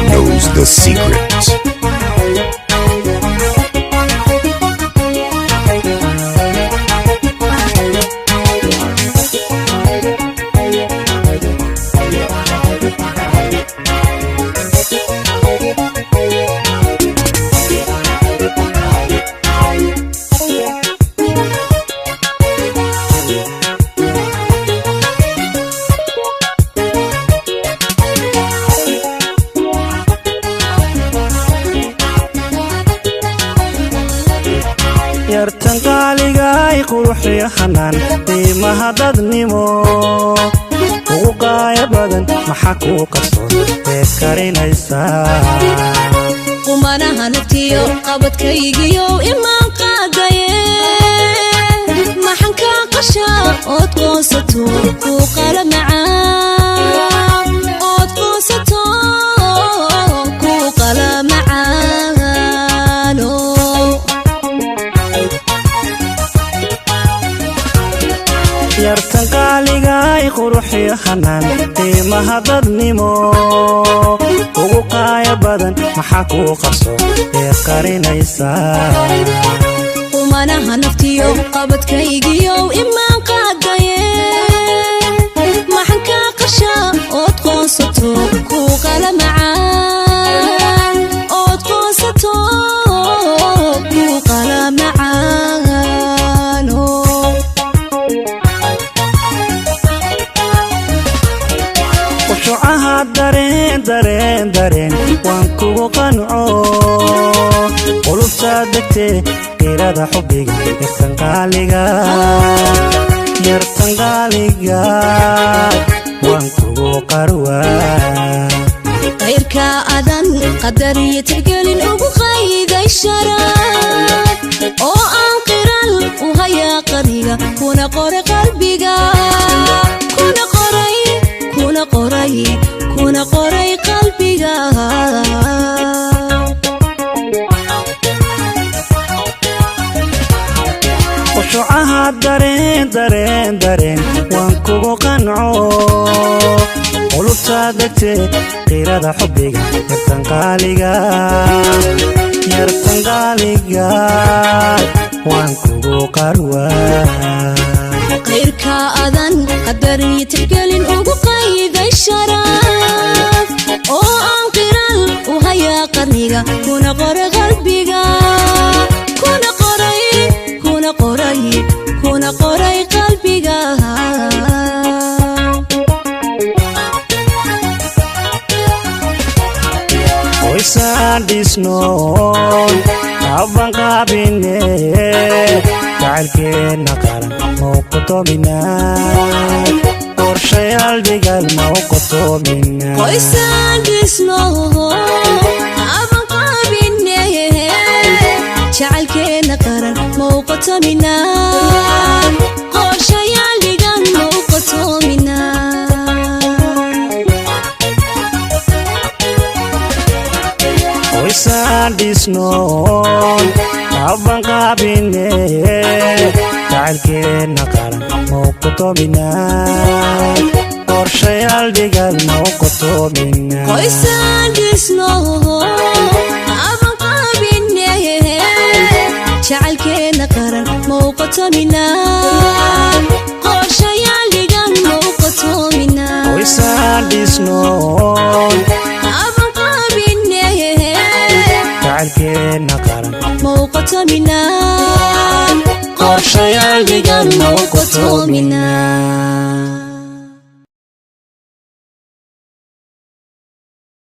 knows the secret. yartan qaaliga ay quruxiyo xanaan qiimaha dadnimo ugu qaaya badan maxaa kuu qarsoon beed karinaysaa qumanaha naftiyo qabadkaygiyo imaan qaadaye maxan kaa qashaa ood qoonsato kuu qala macaan ood qoonsato kuu qala macaano yartan qaaliga ay quruxiyo xanaan qiimaha dadnimo ugu qaaya badan maxaa kuu qarsoon beed qarinaysaa qumanaha naftiyo qabadkaygiyo imaan qaadaye maxan kaa qashaa ood qoonsato kuu qala macaan ood qoonsato kuu qala macaano qushucaha dareen waan kugu qanco qulubtaa degtee qirada xubbiga yartan qaaliga waan kugu qarwaa qayrka adan qadar iyo tixgelin ugu qayday sharaf oo aan qiral u hayaa qariga kuna qoray qalbiga kuna qoray qalbiga qushucaha dareen waan kugu qanco qulubtaa degtee qirada xubbiga yartan qaaliga waan kugu qarwaa qayrka adan qadar iyo tixgelin ugu qayday sharaf oo aan qiral u hayaa qarniga kuna qoray qalbiga kuna qoray qalbiga qoysaan dhisnoon abban qaabine jacaylkeenna qaran mau qotominaa qorshayaal dhigal mau qotominaa qoysaan dhisno abban qaabine jacaylkeenna qaran mau qotominaa qorshayaal dhigal mau qotominaa qoysaan dhisnoon abban qaabine jacaylkeenna qaran mau qotominaa qorshayaal dhigal mau qotominaa qoysaan dhisno abban qaabine jacaylkeenna qaran mau qotominaa qorshayaal dhigal mau qotominaa qoysaan dhisnoon abban qaabine jacaylkeenna qaran mau qotominaa qorshayaal dhigal mau qotominaa